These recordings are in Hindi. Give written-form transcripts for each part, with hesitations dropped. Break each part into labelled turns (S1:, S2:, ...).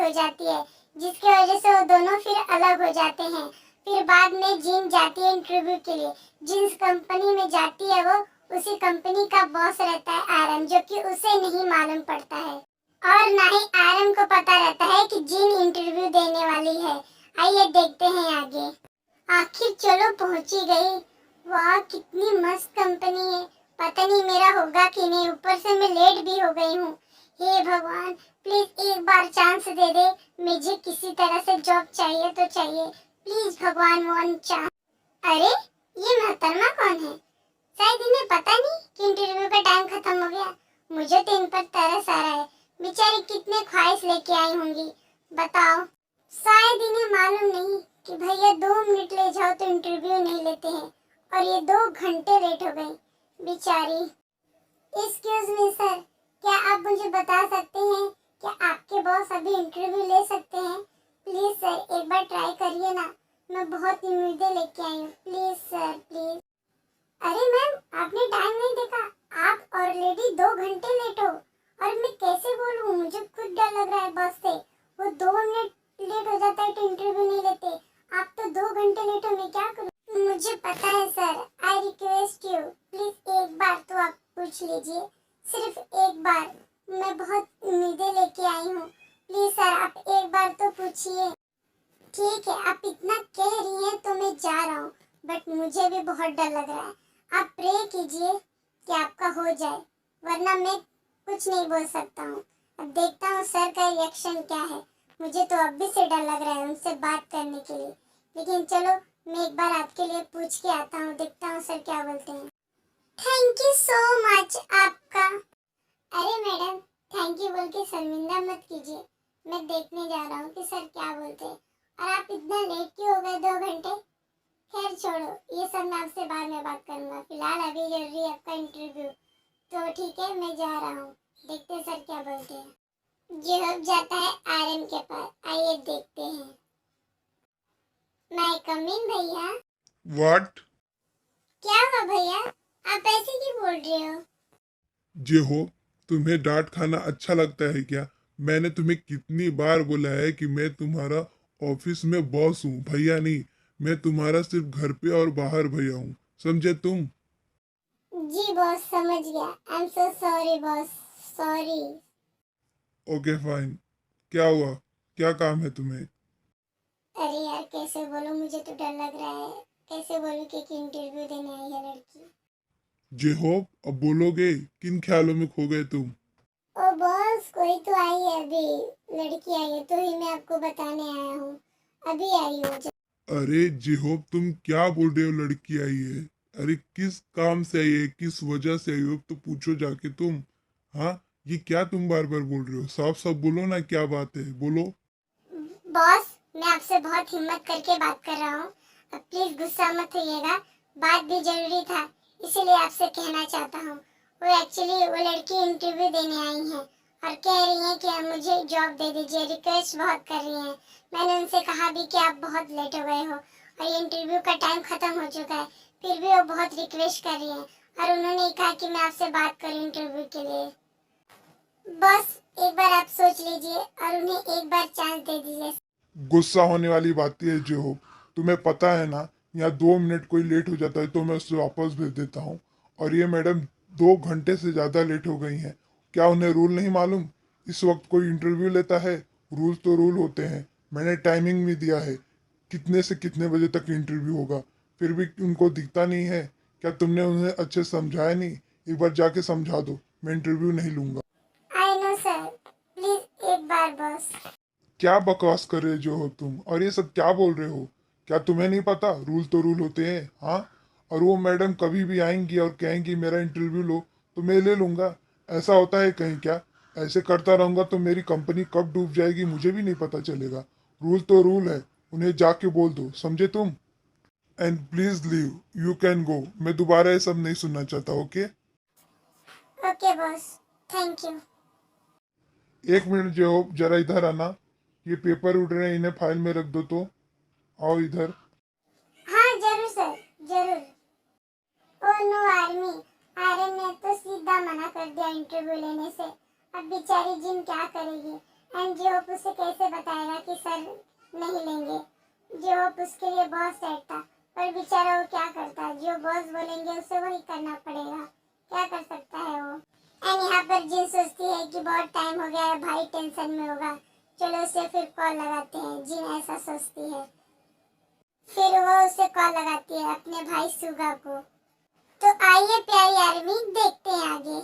S1: हो जाती है, जिसकी वजह से वो दोनों फिर अलग हो जाते हैं। फिर बाद में जिन जाती है इंटरव्यू के लिए, जिस कंपनी में जाती है वो उसी कंपनी का बॉस रहता है आरएम, जो कि उसे नहीं मालूम पड़ता है और ना ही आरएम को पता रहता है कि जिन इंटरव्यू देने वाली है। आइए देखते हैं आगे। आखिर चलो पहुंच ही गई। वाह कितनी मस्त कंपनी है, पता नहीं मेरा होगा कि नहीं, ऊपर से मैं लेट भी हो गई हूँ। हे भगवान प्लीज एक बार चांस दे दे, मुझे किसी तरह से जॉब चाहिए तो चाहिए, प्लीज भगवान वन चांस। अरे ये मोहतरमा कौन है? शायद इन्हें पता नहीं कि इंटरव्यू का टाइम खत्म हो गया। मुझे तो इन पर तरस आ रहा है, बेचारी कितने ख्वाहिश लेके आई होंगी बताओ। शायद इन्हें मालूम नहीं कि भैया 2 मिनट ले जाओ तो इंटरव्यू नहीं लेते हैं, और ये 2 घंटे लेट हो गई बेचारी। एक्सक्यूज मी सर, क्या आप मुझे बता सकते हैं क्या आपके बॉस अभी इंटरव्यू ले सकते हैं? प्लीज सर एक बार ट्राई करिए ना, मैं बहुत उम्मीदें लेके आई हूँ, प्लीज सर प्लीज। अरे मैम आपने टाइम नहीं देखा, आप ऑलरेडी 2 घंटे लेट हो, और मैं कैसे बोलूँ, मुझे खुद डर लग रहा है बॉस से। वो 2 मिनट लेट हो जाता है तो इंटरव्यू नहीं लेते, आप तो 2 घंटे लेट हो, मैं क्या करूँ? मुझे पता है sir, I request you please एक बार तो आप पूछ लीजिए, सिर्फ एक बार, मैं बहुत उम्मीदें लेके आई हूँ, प्लीज सर आप एक बार तो पूछिए। ठीक है आप इतना कह रही हैं तो मैं जा रहा हूँ, बट मुझे भी बहुत डर लग रहा है। आप प्रे कीजिए कि आपका हो जाए, वरना मैं कुछ नहीं बोल सकता हूँ। अब देखता हूँ सर का रिएक्शन क्या है। मुझे तो अब भी से डर लग रहा है उनसे बात करने के लिए, लेकिन चलो मैं एक बार आपके लिए पूछ के आता हूँ, देखता हूँ सर क्या बोलते हैं। थैंक यू सो मच आपका। अरे मैडम थैंक यू बोल के शर्मिंदा मत कीजिए, मैं देखने जा रहा हूँ कि सर क्या बोलते हैं। और आप इतना लेट क्यों हो गए 2 घंटे? खैर छोड़ो, ये सब मैं आपसे बाद में बात करूंगा, फिलहाल अभी जरूरी है आपका इंटरव्यू। तो ठीक है मैं जा रहा हूँ, देखते हैं सर क्या बोलते हैं। जो जाता है आरएम के पास, आइए देखते हैं। मैं कम इन भैया।
S2: व्हाट?
S1: क्या हुआ भैया, आप ऐसे क्यों बोल रहे हो?
S2: जे हो, तुम्हें डांट खाना अच्छा लगता है क्या? मैंने तुम्हें कितनी बार बोला है कि मैं तुम्हारा ऑफिस में बॉस हूँ, भैया नहीं। मैं तुम्हारा सिर्फ घर पे और बाहर भैया हूँ, समझे तुम?
S1: जी बॉस समझ गया, I am so sorry boss, sorry.
S2: Okay fine. क्या हुआ? क्या काम है तुम्हें?
S1: अरे यार कैसे बोलूं, मुझे तो डर लग रहा है, कैसे बोलूं कि इंटरव्यू देने आई है लड़की।
S2: जे हो, अब बोलोगे? किन ख्यालों में खो गए तुम?
S1: ओ बॉस कोई तो आई है अभी, लड़की आई है, तो ही मैं आपको बताने आया हूँ, अभी आई हूँ।
S2: अरे जिहोब, तुम क्या बोल रहे हो? लड़की आई है? अरे किस काम से आई है, किस वजह से आई हो तो पूछो जाके तुम। हाँ, ये क्या तुम बार बार बोल रहे हो? साफ साफ बोलो ना, क्या बात है, बोलो।
S1: बॉस मैं आपसे बहुत हिम्मत करके बात कर रहा हूँ, अब प्लीज गुस्सा मत होइएगा, बात भी जरूरी था इसीलिए आपसे कहना चाहता हूँ। वो लड़की इंटरव्यू देने आई है और कह रही है कि मुझे जॉब दे दीजिए, रिक्वेस्ट बहुत कर रही हैं। मैंने उनसे कहा भी कि आप बहुत लेट हो गए हो और ये इंटरव्यू का टाइम खत्म हो चुका है, फिर भी वो बहुत रिक्वेस्ट कर रही हैं और उन्होंने कहा कि मैं आपसे बात करूँ इंटरव्यू के लिए। बस एक बार आप सोच लीजिए और उन्हें एक बार चांस दे दीजिए।
S2: गुस्सा होने वाली बात है जिहोब, तुम्हें पता है ना, यहाँ 2 मिनट कोई लेट हो जाता है तो मैं उसे वापस भेज देता हूँ। और ये मैडम 2 घंटे से ज़्यादा लेट हो गई हैं। क्या उन्हें रूल नहीं मालूम? इस वक्त कोई इंटरव्यू लेता है, रूल तो रूल होते हैं। मैंने टाइमिंग भी दिया है, कितने से कितने बजे तक इंटरव्यू होगा, फिर भी उनको दिखता नहीं है। क्या तुमने उन्हें अच्छे से समझाया नहीं? एक बार जाके समझा दो, मैं इंटरव्यू नहीं लूंगा।
S1: आई नो सर, प्लीज एक बार बस।
S2: क्या बकवास कर रहे जो हो तुम, और ये सब क्या बोल रहे हो? क्या तुम्हें नहीं पता, रूल तो रूल होते हैं। हाँ, और वो मैडम कभी भी आएंगी और कहेंगी मेरा इंटरव्यू लो, तो मैं ले लूंगा। ऐसा होता है कहीं क्या? ऐसे करता रहूंगा तो मेरी कंपनी कब डूब जाएगी मुझे भी नहीं पता चलेगा। रूल तो रूल है, उन्हें जाके बोल दो, समझे तुम? And please leave, you can go. मैं दोबारा ये सब नहीं सुनना चाहता, okay?
S1: Okay boss, thank you.
S2: एक मिनट जो हो, जरा इधर आना। ये पेपर उड़ रहे हैं, इन्हें फाइल में रख दो तो। आओ इधर।
S1: हाँ जरूर सर, जरूर। ओ नो आर्मी, आर्यन ने तो सीधा मना कर दिया इंटरव्यू लेने से। अब बेचारी जिन क्या करेगी, एंड जे होप उसे कैसे बताएगा कि सर नहीं लेंगे। जे होप उसके लिए बहुत सेट था, पर बेचारा वो क्या करता, जो बॉस बोलेंगे उसे वही करना पड़ेगा, क्या कर सकता है वो। एंड यहाँ पर जिन सोचती है कि बहुत टाइम हो गया है, भाई टेंशन में होगा, चलो उसे फिर कॉल लगाते हैं। जिन ऐसा सोचती है, फिर वो उसे कॉल लगाती है अपने भाई सुगा को। तो आइए प्यारी आर्मी, देखते हैं आगे।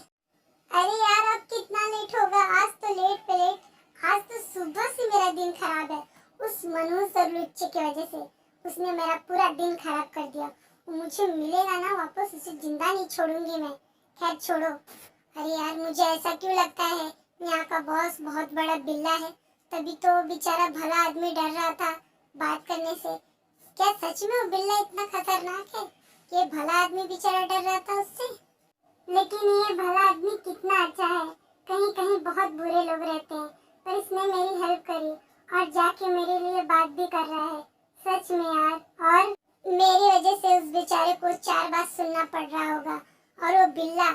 S1: अरे यार अब कितना लेट होगा, आज तो लेट पे लेट, आज तो सुबह से मेरा दिन खराब है। उस मनोज और लुच्चे की वजह से उसने मेरा पूरा दिन खराब कर दिया। मुझे मिलेगा ना वापस, उसे जिंदा नहीं छोड़ूंगी मैं। खैर छोड़ो। अरे यार मुझे ऐसा क्यों लगता है यहाँ का बॉस बहुत बड़ा बिल्ला है, तभी तो बेचारा भला आदमी डर रहा था बात करने से। क्या सच में वो बिल्ला इतना खतरनाक है कि ये भला आदमी बेचारा डर रहा था उससे? लेकिन ये भला आदमी कितना अच्छा है। कहीं कहीं बहुत बुरे लोग रहते हैं, पर इसने मेरी हेल्प करी और जाके मेरे लिए बात भी कर रहा है। सच में यार, और मेरी वजह से उस बेचारे को 4 बात सुनना पड़ रहा होगा, और वो बिल्ला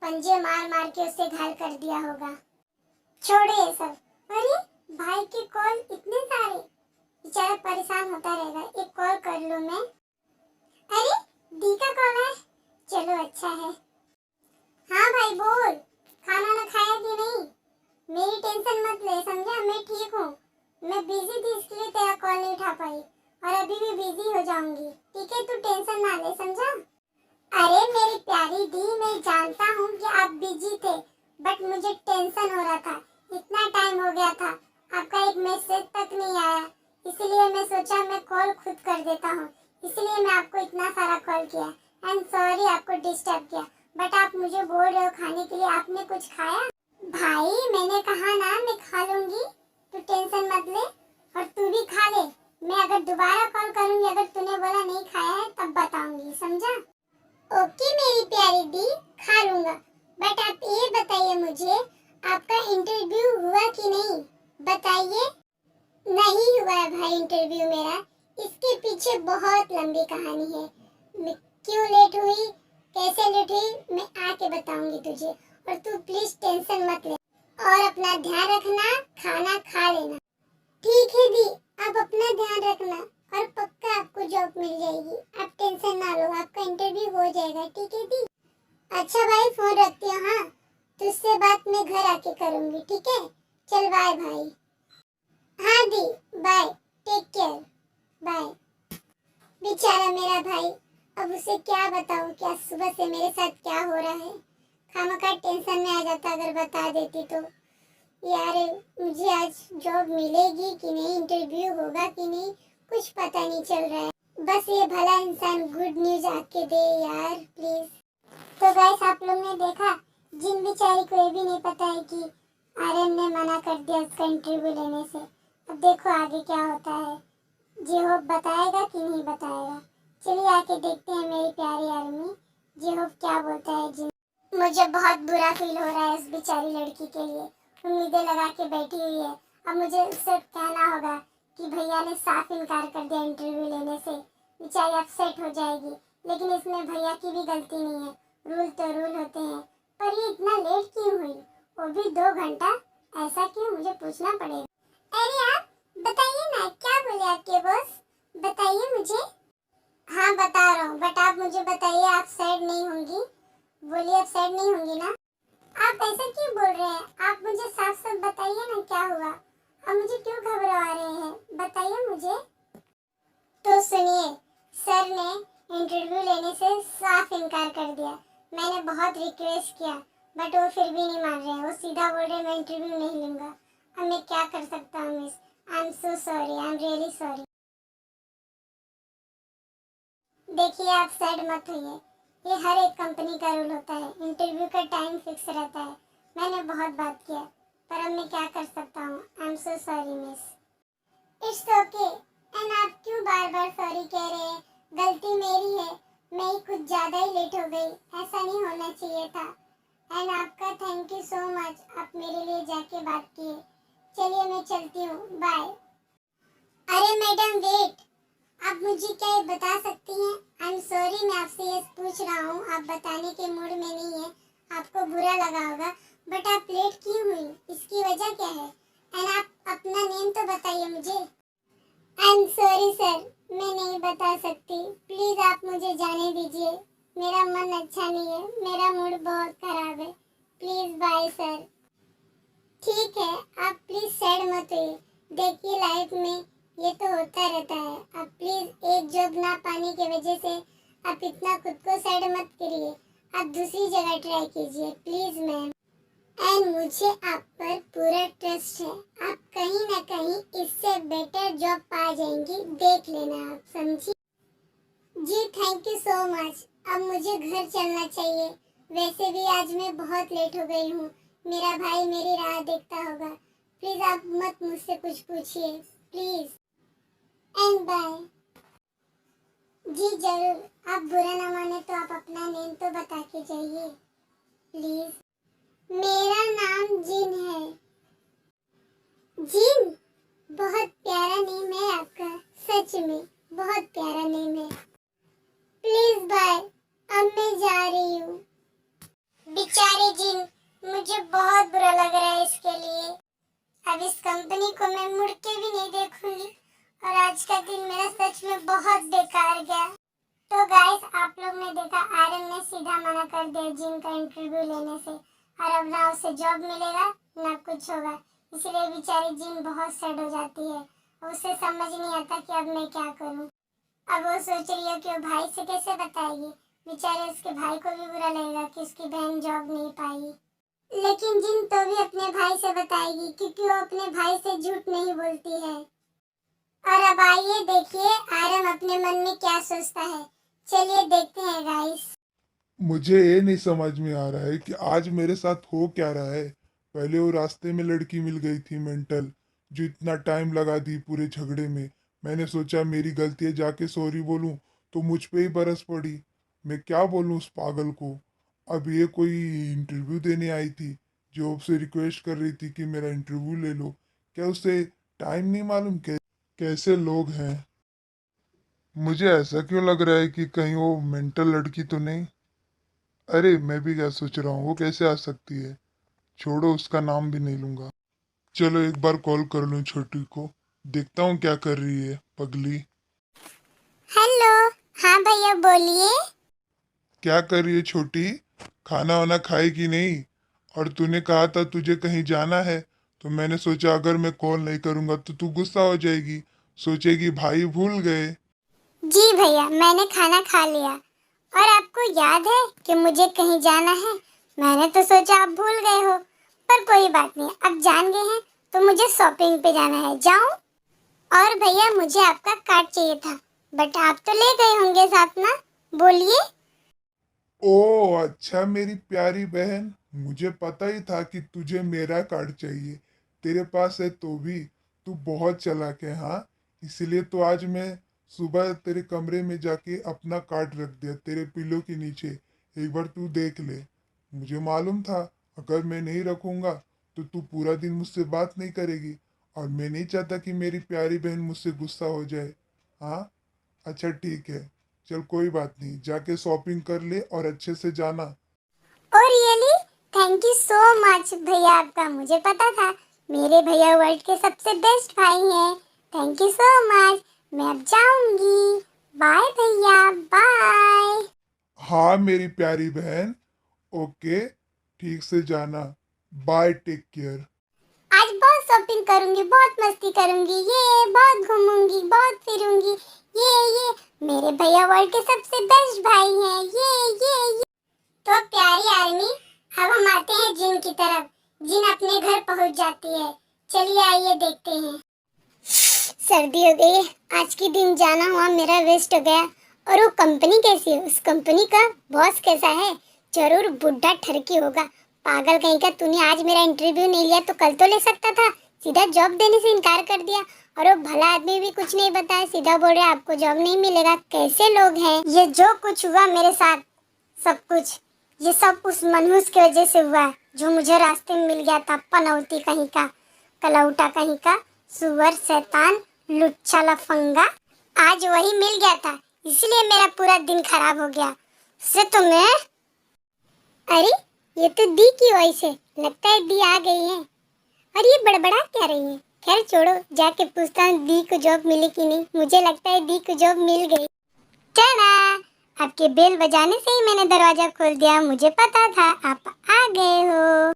S1: पंजे मार मार के उसे घायल कर दिया होगा। छोड़े ये सब। अरे भाई के कॉल इतने सारे, बेचारा परेशान होता रहेगा। एक कॉल कर लूं मैं। अरे दी का कॉल है, चलो अच्छा है। हाँ भाई बोल, खाना ना खाया कि नहीं? मेरी टेंशन मत ले, समझा? मैं ठीक हूँ। मैं बिजी थी इसलिए तेरा कॉल नहीं उठा पाई, और अभी भी बिजी हो जाऊंगी। ठीक है, तू टेंशन ना ले, समझा? अरे मेरी प्यारी दी, मैं जानता हूँ कि आप बिजी थे, बट मुझे टेंशन हो रहा था। इतना टाइम हो गया था, आपका एक मैसेज तक नहीं आया, इसलिए मैं सोचा मैं कॉल खुद कर देता हूँ। इसलिए मैं आपको इतना सारा कॉल किया। आई एम सॉरी आपको डिस्टर्ब किया, बट आप मुझे बोल रहे हो खाने के लिए, आपने कुछ खाया? भाई मैंने कहा ना मैं खा लूंगी, तू टेंशन मत ले, और तू भी खा ले। मैं अगर दोबारा कॉल करूंगी, अगर तूने बोला नहीं खाया है, तब बताऊंगी, समझा? ओके मेरी प्यारी दी, खा लूंगा। बट आप ये बताइए मुझे, आपका इंटरव्यू हुआ कि नहीं? बताइए। नहीं हुआ है भाई इंटरव्यू मेरा। इसके पीछे बहुत लंबी कहानी है। मैं क्यों लेट हुई, कैसे लेट हुई, मैं आके बताऊंगी तुझे। और तू प्लीज टेंशन मत ले, और अपना ध्यान रखना, खाना खा लेना। ठीक है दी, आप अपना ध्यान रखना, और पक्का आपको जॉब मिल जाएगी। आप टेंशन ना लो, आपका इंटरव्यू हो जाएगा। ठीक है दी? अच्छा भाई फोन रखती हूँ। हाँ, तुझसे बात मैं घर आके करूंगी। ठीक है, चल बाय भाई। हाँ दी, बाय, टेक केयर, बाय। बेचारा मेरा भाई, अब उसे क्या बताऊं, क्या सुबह से मेरे साथ क्या हो रहा है। खामखा टेंशन में आ जाता अगर बता देती तो। यार मुझे आज जॉब मिलेगी कि नहीं, इंटरव्यू होगा कि नहीं, कुछ पता नहीं चल रहा है। बस ये भला इंसान गुड न्यूज आके दे यार, प्लीज। तो गाइस आप लोग ने देखा, जिन बेचारी को ये भी नहीं पता है कि आर्यन ने मना कर दिया उसका इंटरव्यू लेने से। अब देखो आगे क्या होता है, जे होप बताएगा कि नहीं बताएगा। चलिए आके देखते हैं मेरी प्यारी आर्मी, जे होप क्या बोलता है। जिन मुझे बहुत बुरा फील हो रहा है इस बेचारी लड़की के लिए, उम्मीदें लगा के बैठी हुई है। अब मुझे उससे कहना होगा कि भैया ने साफ इनकार कर दिया इंटरव्यू लेने से, बेचारी अपसेट हो जाएगी। लेकिन इसमें भैया की भी गलती नहीं है, रूल तो रूल होते हैं। पर ये इतना लेट क्यों हुई, वो भी 2 घंटा? ऐसा क्यों, मुझे पूछना पड़ेगा। अरे आप बताइए ना, क्या बोले आपके बॉस, बताइए मुझे। हाँ बता रहा हूँ, बट आप मुझे बताइए, आप सैड नहीं होंगी? बोलिए आप सैड नहीं होंगी ना? आप ऐसा क्यों बोल रहे हैं? आप मुझे साफ साफ बताइए ना क्या हुआ, आप मुझे क्यों घबरा रहे हैं, बताइए मुझे। तो सुनिए, सर ने इंटरव्यू लेने से साफ इनकार कर दिया। मैंने बहुत रिक्वेस्ट किया, बट वो फिर भी नहीं मान रहे। वो सीधा बोल रहे मैं इंटरव्यू नहीं लूंगा। अब मैं क्या कर सकता हूँ miss, I am so sorry, I am really sorry. देखिए आप सैड मत होइए, ये हर एक कंपनी का रूल होता है, इंटरव्यू का टाइम फिक्स रहता है। मैंने बहुत बात किया, पर अब मैं क्या कर सकता हूँ। I am so sorry miss. It's okay. And आप क्यों बार बार सॉरी कह रहे हैं? गलती मेरी है, मैं ही कुछ ज़्यादा ही लेट हो गई, ऐसा नहीं होना चाहिए था। एंड आपका थैंक यू सो मच, आप मेरे लिए जाके बात किए। चलिए मैं चलती हूँ, बाय। अरे मैडम वेट, आप मुझे क्या ये बता सकती हैं? आई एम सॉरी, मैं आपसे ये पूछ रहा हूँ, आप बताने के मूड में नहीं है, आपको बुरा लगा होगा, बट आप लेट क्यों हुई, इसकी वजह क्या है? एंड आप अपना नेम तो बताइए मुझे। आई एम सॉरी सर, मैं नहीं बता सकती, प्लीज आप मुझे जाने दीजिए, मेरा मन अच्छा नहीं है, मेरा मूड बहुत खराब है, प्लीज बाय सर। ठीक है, आप प्लीज सैड मत होइए, देखिए लाइफ में ये तो होता रहता है, आप प्लीज एक जॉब ना पाने की वजह से आप इतना खुद को सैड मत करिए, आप दूसरी जगह ट्राई कीजिए प्लीज मैम। एंड मुझे आप पर पूरा ट्रस्ट है, आप कहीं ना कहीं इससे बेटर जॉब पा जाएंगी, देख लेना आप, समझी। जी थैंक यू सो मच, अब मुझे घर चलना चाहिए, वैसे भी आज मैं बहुत लेट हो गई हूँ, मेरा भाई मेरी राह देखता होगा, प्लीज आप मत मुझसे कुछ पूछिए प्लीज, एंड बाय। जी जरूर, आप बुरा ना माने तो आप अपना नेम तो बता के जाइए प्लीज। मेरा नाम जिन है। जिन, बहुत प्यारा नेम है आपका, सच में बहुत प्यारा नेम है। प्लीज बाय, अब मैं जा रही हूँ। बेचारे जिन, मुझे बहुत बुरा लग रहा है इसके लिए, अब इस कंपनी को मैं मुड़ के भी नहीं देखूंगी और आज का दिन मेरा सच में बहुत बेकार गया। तो गाइस, आप लोग ने देखा आर्यन ने सीधा मना कर दिया जिन का इंटरव्यू लेने से, और अब ना उसे जॉब मिलेगा ना कुछ होगा, इसलिए बेचारी जिन बहुत सैड हो जाती है, उसे समझ नहीं आता कि अब मैं क्या करूं। अब वो सोच रही है कि वो भाई से कैसे बताएगी, बेचारे उसके भाई को भी बुरा लगेगा कि उसकी बहन जॉब नहीं पाई, लेकिन जिन तो भी अपने भाई से बताएगी क्योंकि वो अपने भाई से झूठ नहीं बोलती है। और अब आइए देखिए आर्यन अपने मन में क्या सोचता है, चलिए देखते हैं गाइस।
S2: मुझे ये नहीं समझ में आ रहा है कि आज मेरे साथ हो क्या रहा है। पहले वो रास्ते में लड़की मिल गई थी मेंटल, जो इतना टाइम लगा दी पूरे झगड़े में। मैंने सोचा मेरी गलती है, जाके सॉरी बोलूं, तो मुझ पे ही बरस पड़ी। मैं क्या बोलूं उस पागल को। अब ये कोई इंटरव्यू देने आई थी, जॉब से रिक्वेस्ट कर रही थी कि मेरा इंटरव्यू ले लो। क्या उसे टाइम नहीं मालूम कैसे लोग हैं। मुझे ऐसा क्यों लग रहा है कि कहीं वो मेंटल लड़की तो नहीं। अरे मैं भी क्या सोच रहा हूँ, वो कैसे आ सकती है। छोड़ो, उसका नाम भी नहीं लूंगा। चलो एक बार कॉल कर लूँ छोटी को, देखता हूँ क्या कर रही है पगली।
S1: हेलो, हाँ भैया बोलिए।
S2: क्या कर रही है छोटी, खाना वाना खाई कि नहीं। और तूने कहा था तुझे कहीं जाना है, तो मैंने सोचा अगर मैं कॉल नहीं करूंगा तो तू गुस्सा हो जाएगी, सोचेगी भाई भूल गए।
S1: जी भैया, मैंने खाना खा लिया, और आपको याद है कि मुझे कहीं जाना है, मैंने तो सोचा आप भूल गए हो, पर कोई बात नहीं, अब जान गए हैं तो मुझे शॉपिंग पे जाना है, जाऊं। और भैया मुझे आपका कार्ड चाहिए था, बट आप तो ले गए होंगे साथ ना, बोलिए।
S2: ओ अच्छा मेरी प्यारी बहन, मुझे पता ही था कि तुझे मेरा कार्ड चाहिए। तेरे पास है तो भी, तू बहुत चालाक है हाँ। इसलिए तो आज मैं सुबह तेरे कमरे में जाके अपना कार्ड रख दिया तेरे पिलो के नीचे। एक बार तू देख ले। मुझे मालूम था अगर मैं नहीं रखूंगा तो तू पूरा दिन मुझसे बात नहीं करेगी, और मैं नहीं चाहता कि मेरी प्यारी बहन मुझसे गुस्सा हो जाए। हाँ, अच्छा ठीक है, चल कोई बात नहीं, जाके शॉपिंग कर ले और अच्छे से जाना।
S1: और really thank you so much भैया, आपका मुझे पता था, मेरे भैया वर्ल्ड के सबसे बेस्ट भाई हैं, थैंक यू सो मच, मैं अब जाऊंगी, बाय भैया बाय।
S2: हाँ मेरी प्यारी बहन, ओके, ठीक से जाना, बाय, टेक केयर।
S1: आज बहुत शॉपिंग करूंगी, बहुत मस्ती करूंगी, ये बहुत घूमूंगी, बहुत फिरूंगी, ये मेरे भैया वर्ल्ड के सबसे बेस्ट भाई हैं, ये। तो प्यारी आर्मी, अब हम आते हैं जिन की तरफ, जिन अपने घर पहुंच जाती है, चलिए आइए देखते हैं। सर्दी हो गई है, आज के दिन जाना हुआ मेरा वेस्ट हो गया। और वो कंपनी कैसी है, उस कंपनी का बॉस कैसा है, जरूर बुढ़ा ठरकी होगा, पागल कहीं का, तूने आज मेरा इंटरव्यू नहीं लिया तो कल तो ले सकता था, सीधा जॉब देने से इनकार कर दिया। और वो भला आदमी भी कुछ नहीं बताया, सीधा बोल रहा आपको जॉब नहीं मिलेगा, कैसे लोग हैं ये। जो कुछ हुआ मेरे साथ, सब कुछ ये सब उस मनहूस की वजह से हुआ, जो मुझे रास्ते में मिल गया था, पनौती कहीं का, कलौटा कहीं का, सुअर, शैतान, लुच्चा लफंगा, आज वही मिल गया था, इसलिए मेरा पूरा दिन खराब हो गया। से तो मैं, अरे ये तो दी की वॉइस है, लगता है दी आ गई है। और ये बड़बड़ा क्या रही है? खैर छोड़ो, जाके पूछता हूँ दी को जॉब मिली कि नहीं। मुझे लगता है दी को जॉब मिल गई। टाडा! आपके बेल बजाने से ही मैंने दरवाजा खोल दिया। मुझे पता था आप आ गए हो।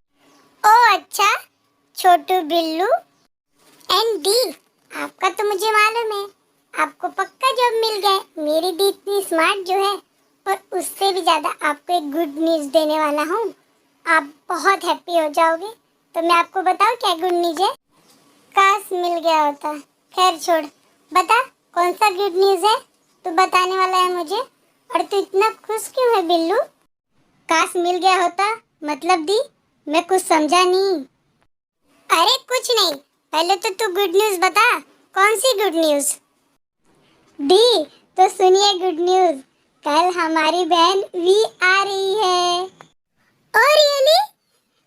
S1: ओ अच्छा, छोटू बिल्लू एंड दी, आपका तो मुझे मालूम है, आपको पक्का जॉब मिल गया। मेरी दी इतनी स्मार्ट जो है, पर उससे भी ज्यादा आपको एक गुड न्यूज देने वाला हूँ। आप बहुत हैप्पी हो जाओगे। तो मैं आपको बताऊँ क्या गुड न्यूज है? काश मिल गया होता। खैर छोड़, बता कौन सा गुड न्यूज है? तू बताने वाला है मुझे, और तू इतना खुश क्यों है बिल्लू? काश मिल गया होता मतलब दी, मैं कुछ समझा नहीं। अरे कुछ नहीं, पहले तो तू गुड न्यूज बता, कौन सी गुड न्यूज? दी तो सुनिए गुड न्यूज, कल हमारी बहन वी आ रही है। Oh really?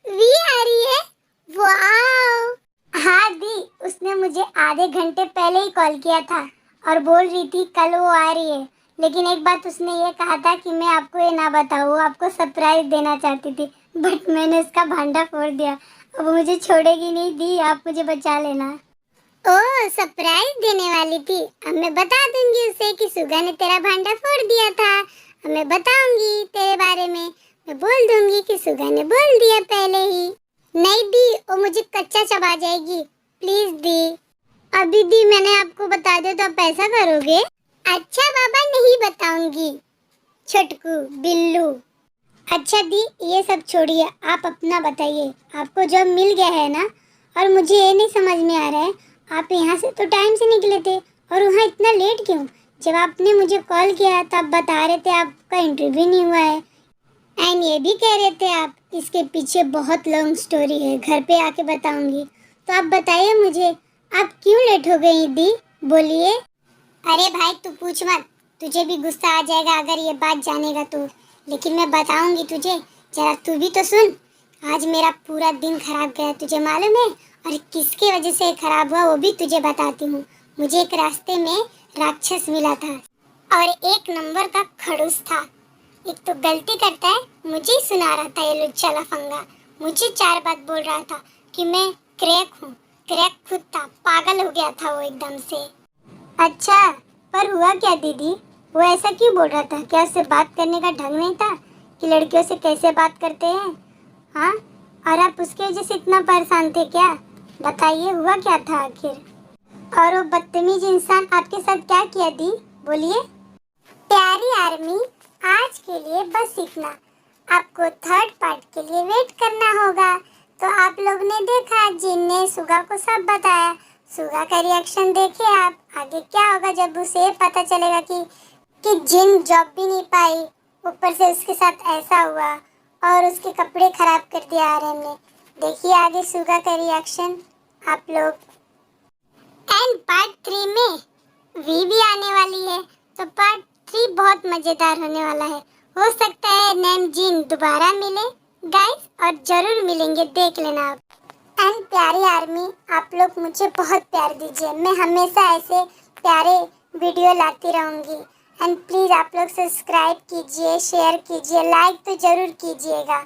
S1: वी आ रही है? वाओ! हाँ दी, उसने मुझे आधे घंटे पहले ही कॉल किया था और बोल रही थी कल वो आ रही है। लेकिन एक बात उसने ये कहा था कि मैं आपको ये ना बताऊँ, आपको सरप्राइज देना चाहती थी, बट मैंने उसका भांडा फोड़ दिया। अब वो मुझे छोड़ेगी नहीं दी, आप मुझे बचा लेना। ओह, सरप्राइज देने वाली थी। अब मैं बता दूंगी उसे कि सुगा ने तेरा भांडा फोड़ दिया था। अब मैं बताऊंगी तेरे बारे में, मैं बोल दूंगी कि सुगा ने बोल दिया पहले ही। नहीं दी, वो मुझे कच्चा चबा जाएगी। प्लीज दी। अभी दी मैंने आपको बता दिया तो आप ऐसा करोगे? अच्छा बाबा, नहीं बताऊंगी। छोटकू बिल्लू। अच्छा दी, ये सब छोड़िए, आप अपना बताइए, आपको जॉब मिल गया है ना? और मुझे ये नहीं समझ में आ रहा है, आप यहाँ से तो टाइम से निकले थे और वहाँ इतना लेट क्यों? जब आपने मुझे कॉल किया तब बता रहे थे आपका इंटरव्यू नहीं हुआ है, एंड ये भी कह रहे थे आप इसके पीछे बहुत लॉन्ग स्टोरी है, घर पे आके बताऊंगी। तो आप बताइए मुझे, आप क्यों लेट हो गई दी? बोलिए। अरे भाई तू पूछ मत, तुझे भी गुस्सा आ जाएगा अगर ये बात जानेगा तो। लेकिन मैं बताऊंगी तुझे, जरा तू भी तो सुन। आज मेरा पूरा दिन खराब गया, तुझे मालूम है? और किसकी वजह से खराब हुआ वो भी तुझे बताती हूँ। मुझे एक रास्ते में राक्षस मिला था और एक नंबर का खड़ूस था। एक तो गलती करता है, मुझे ही सुना रहा था ये लुच्चा लफंगा। मुझे 4 बात बोल रहा था कि मैं क्रैक हूँ। क्रैक खुद था, पागल हो गया था वो एकदम से। अच्छा, पर हुआ क्या दीदी? वो ऐसा क्यों बोल रहा था? क्या उससे बात करने का ढंग नहीं था कि लड़कियों से कैसे बात करते हैं? हाँ, और आप उसकी वजह से इतना परेशान थे क्या? बताइए हुआ क्या था आखिर? और वो बदतमीज इंसान आपके साथ क्या किया दी? बोलिए। प्यारी आर्मी, आज के लिए बस इतना। आपको थर्ड पार्ट के लिए वेट करना होगा। तो आप लोग ने देखा, जिन ने सुगा को सब बताया। सुगा का रिएक्शन देखिए आप, आगे क्या होगा जब उसे पता चलेगा कि जिन जॉब भी नहीं पाई, ऊपर से उसके साथ ऐसा हुआ और उसके कपड़े खराब कर दिया आर्यन ने। देखिए आगे सुगा का रिएक्शन आप लोग। एंड पार्ट 3 में वी भी आने वाली है, तो पार्ट 3 बहुत मजेदार होने वाला है। हो सकता है नेम जीन दोबारा मिले गाइस, और जरूर मिलेंगे, देख लेना आप। एंड प्यारी आर्मी, आप लोग मुझे बहुत प्यार दीजिए, मैं हमेशा ऐसे प्यारे वीडियो लाती रहूँगी। एंड प्लीज़ आप लोग सब्सक्राइब कीजिए, शेयर कीजिए, लाइक तो ज़रूर कीजिएगा।